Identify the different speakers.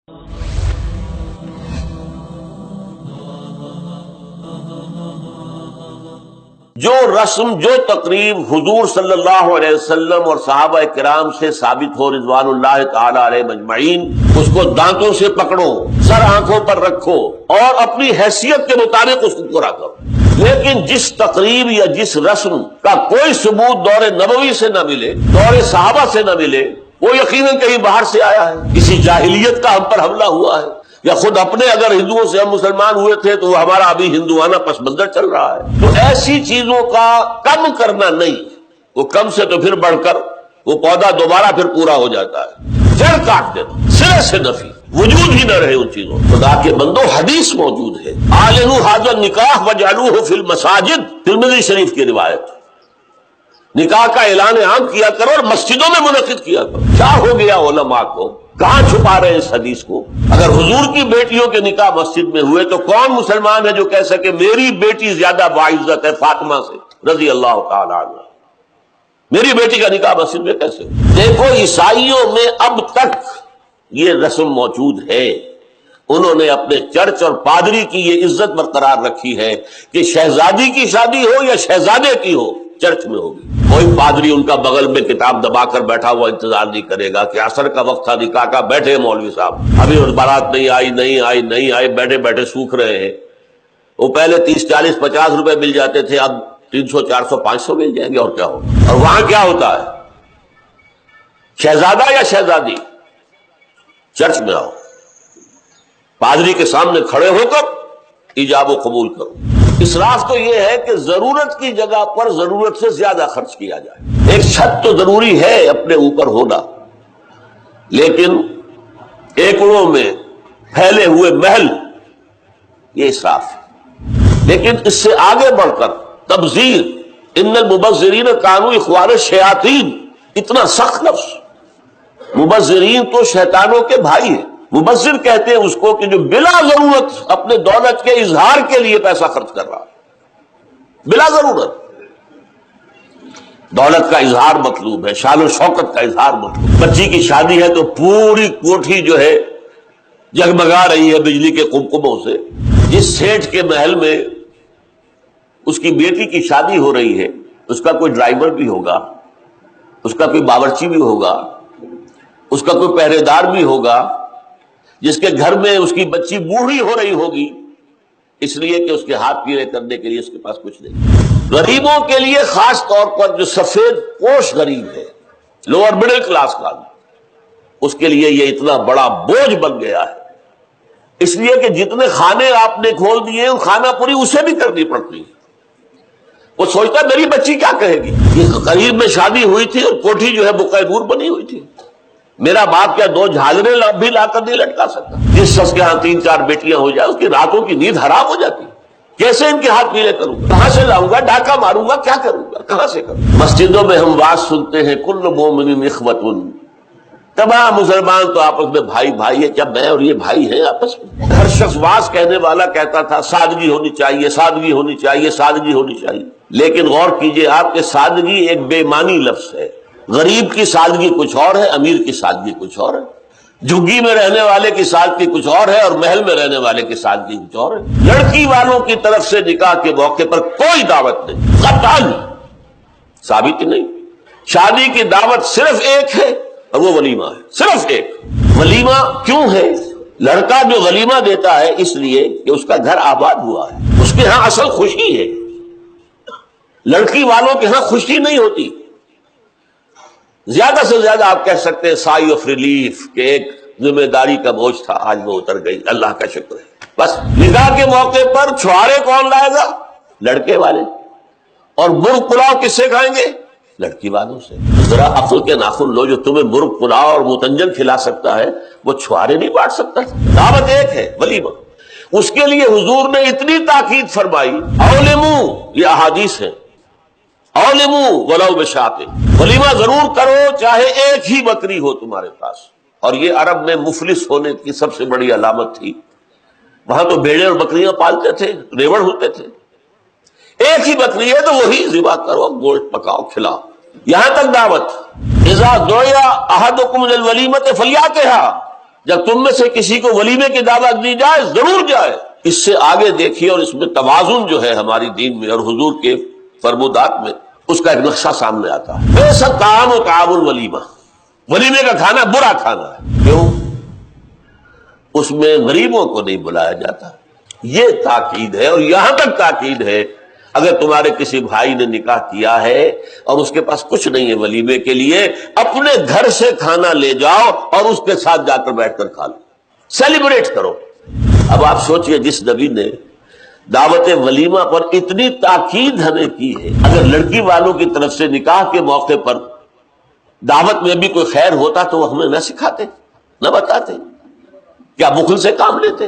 Speaker 1: جو رسم جو تقریب حضور صلی اللہ علیہ وسلم اور صحابہ کرام سے ثابت ہو رضوان اللہ تعالی علیہ مجمعین، اس کو دانتوں سے پکڑو، سر آنکھوں پر رکھو اور اپنی حیثیت کے مطابق اس کو پورا کرو۔ لیکن جس تقریب یا جس رسم کا کوئی ثبوت دور نبوی سے نہ ملے، دور صحابہ سے نہ ملے، وہ یقیناً کہیں باہر سے آیا ہے، کسی جاہلیت کا ہم پر حملہ ہوا ہے، یا خود اپنے اگر ہندوؤں سے ہم مسلمان ہوئے تھے تو وہ ہمارا ابھی ہندوانہ پس منظر چل رہا ہے۔ تو ایسی چیزوں کا کم کرنا نہیں، وہ کم سے تو پھر بڑھ کر وہ پودا دوبارہ پھر پورا ہو جاتا ہے، جڑ کاٹ دینا، سرے سے نفی، وجود ہی نہ رہے ان چیزوں۔ خدا کے بندو، حدیث موجود ہے، اعلنوا ھذا النکاح وجعلوہ فی المساجد، ترمذی شریف کی روایت، نکاح کا اعلان عام کیا کرو اور مسجدوں میں منعقد کیا کرو۔ کیا ہو گیا علماء کو، کہاں چھپا رہے اس حدیث کو؟ اگر حضور کی بیٹیوں کے نکاح مسجد میں ہوئے تو کون مسلمان ہے جو کہہ سکے میری بیٹی زیادہ باعزت ہے فاطمہ سے رضی اللہ تعالی عنہ؟ میری بیٹی کا نکاح مسجد میں کیسے؟ دیکھو، عیسائیوں میں اب تک یہ رسم موجود ہے، انہوں نے اپنے چرچ اور پادری کی یہ عزت برقرار رکھی ہے کہ شہزادی کی شادی ہو یا شہزادے کی ہو، چرچ میں ہوگی۔ کوئی پادری ان کا بغل میں کتاب دبا کر بیٹھا ہوا انتظار نہیں کرے گا کہ عصر کا وقت تھا، نکاح کا، بیٹھے مولوی صاحب ابھی بارات نہیں آئی، بیٹھے بیٹھے سوکھ رہے ہیں۔ وہ پہلے 30 40 50 روپے مل جاتے تھے، اب 300 400 500 مل جائیں گے، اور کیا ہوگا؟ اور وہاں کیا ہوتا ہے؟ شہزادہ یا شہزادی چرچ میں آؤ، پادری کے سامنے کھڑے ہو کر ایجاب و قبول کرو۔ اسراف تو یہ ہے کہ ضرورت کی جگہ پر ضرورت سے زیادہ خرچ کیا جائے۔ ایک چھت تو ضروری ہے اپنے اوپر ہونا، لیکن ایکڑوں میں پھیلے ہوئے محل، یہ اسراف ہے۔ لیکن اس سے آگے بڑھ کر تبذیر، ان المبذرین کانوا اخوان الشیاطین، اتنا سخت لفظ، مبذرین تو شیطانوں کے بھائی ہیں۔ مبذر کہتے ہیں اس کو کہ جو بلا ضرورت اپنے دولت کے اظہار کے لیے پیسہ خرچ کر رہا ہے، بلا ضرورت۔ دولت کا اظہار مطلوب ہے، شان و شوکت کا اظہار مطلوب۔ بچی کی شادی ہے تو پوری کوٹھی جو ہے جگمگا رہی ہے بجلی کے قمقموں سے۔ جس سیٹھ کے محل میں اس کی بیٹی کی شادی ہو رہی ہے، اس کا کوئی ڈرائیور بھی ہوگا، اس کا کوئی باورچی بھی ہوگا، اس کا کوئی پہرے دار بھی ہوگا، جس کے گھر میں اس کی بچی بوڑھی ہو رہی ہوگی اس لیے کہ اس کے ہاتھ پیلے کرنے کے لیے اس کے پاس کچھ نہیں۔ غریبوں کے لیے خاص طور پر جو سفید پوش غریب ہے، لوور مڈل کلاس کا، اس کے لیے یہ اتنا بڑا بوجھ بن گیا ہے، اس لیے کہ جتنے کھانے آپ نے کھول دیے ان کھانا پوری اسے بھی کرنی پڑتی ہے۔ وہ سوچتا ہے میری بچی کیا کہے گی، یہ قریب میں شادی ہوئی تھی اور کوٹھی جو ہے بقعہ نور بنی ہوئی تھی، میرا باپ کیا 2 جھالریں بھی لا کر نہیں لٹکا سکتا؟ جس شخص کے ہاں 3 4 بیٹیاں ہو جائے اس کی راتوں کی نیند حرام ہو جاتی۔ کیسے ان کے ہاتھ پیلے کروں گا؟ کہاں سے لاؤں گا؟ ڈاکہ ماروں گا؟ کیا کروں گا؟ کہاں سے کروں؟ مسجدوں میں ہم واز سنتے ہیں، کل مومن اخوۃ، تمام مسلمان تو آپس میں بھائی بھائی ہے۔ کیا میں اور یہ بھائی ہیں آپس میں؟ ہر شخص واز کہنے والا کہتا تھا سادگی ہونی چاہیے، سادگی ہونی چاہیے، سادگی ہونی چاہیے۔ لیکن غور کیجئے آپ کہ سادگی ایک بے معنی لفظ ہے۔ غریب کی سادگی کچھ اور ہے، امیر کی سادگی کچھ اور ہے، جھگی میں رہنے والے کی سادگی کچھ اور ہے، اور محل میں رہنے والے کی سادگی کچھ اور ہے۔ لڑکی والوں کی طرف سے نکاح کے موقع پر کوئی دعوت نہیں، قطعاً ثابت ہی نہیں۔ شادی کی دعوت صرف ایک ہے اور وہ ولیمہ ہے، صرف ایک۔ ولیمہ کیوں ہے؟ لڑکا جو ولیمہ دیتا ہے اس لیے کہ اس کا گھر آباد ہوا ہے، اس کے ہاں اصل خوشی ہے۔ لڑکی والوں کے ہاں خوشی نہیں ہوتی۔ زیادہ سے زیادہ آپ کہہ سکتے ہیں سائی آف ریلیف، کہ ایک ذمہ داری کا بوجھ تھا آج وہ اتر گئی، اللہ کا شکر ہے۔ بس نکاح کے موقع پر چھوارے کون لائے گا؟ لڑکے والے۔ اور مرغ پلاؤ کس سے کھائیں گے؟ لڑکی والوں سے۔ ذرا عقل کے ناخن لو، جو تمہیں مرغ پلاؤ اور متنجن کھلا سکتا ہے وہ چھوارے نہیں بانٹ سکتا۔ دعوت ایک ہے، ولیمہ۔ اس کے لیے حضور نے اتنی تاکید فرمائی، اولمو، یہ احادیث ہے، اولمو ولو بشاۃ، ولیمہ ضرور کرو چاہے ایک ہی بکری ہو تمہارے پاس۔ اور یہ عرب میں مفلس ہونے کی سب سے بڑی علامت تھی، وہاں تو بھیڑیں اور بکریاں پالتے تھے، ریوڑ ہوتے تھے۔ ایک ہی بکری ہے تو وہی ذبح کرو، گوشت پکاؤ، کھلاؤ۔ یہاں تک دعوت، اذا دعی احدکم للولیمۃ فلیاتھا، جب تم میں سے کسی کو ولیمے کی دعوت دی جائے ضرور جائے. اس سے آگے دیکھیے، اور اس میں توازن جو ہے ہماری دین میں اور حضور کے فرمودات میں، اس کا ایک نقشہ سامنے آتا ہے. بے شک طعام و طعام الولیمہ، ولیمے کا کھانا برا کھانا ہے. کیوں؟ اس میں غریبوں کو نہیں بلایا جاتا. یہ تاکید ہے، اور یہاں تک تاکید ہے اگر تمہارے کسی بھائی نے نکاح کیا ہے اور اس کے پاس کچھ نہیں ہے ولیمے کے لیے، اپنے گھر سے کھانا لے جاؤ اور اس کے ساتھ جا کر بیٹھ کر کھا لو، سیلیبریٹ کرو. اب آپ سوچئے، جس نبی نے دعوت ولیمہ پر اتنی تاکید ہمیں کی ہے، اگر لڑکی والوں کی طرف سے نکاح کے موقع پر دعوت میں بھی کوئی خیر ہوتا تو وہ ہمیں نہ سکھاتے، نہ بتاتے؟ کیا بخل سے کام لیتے؟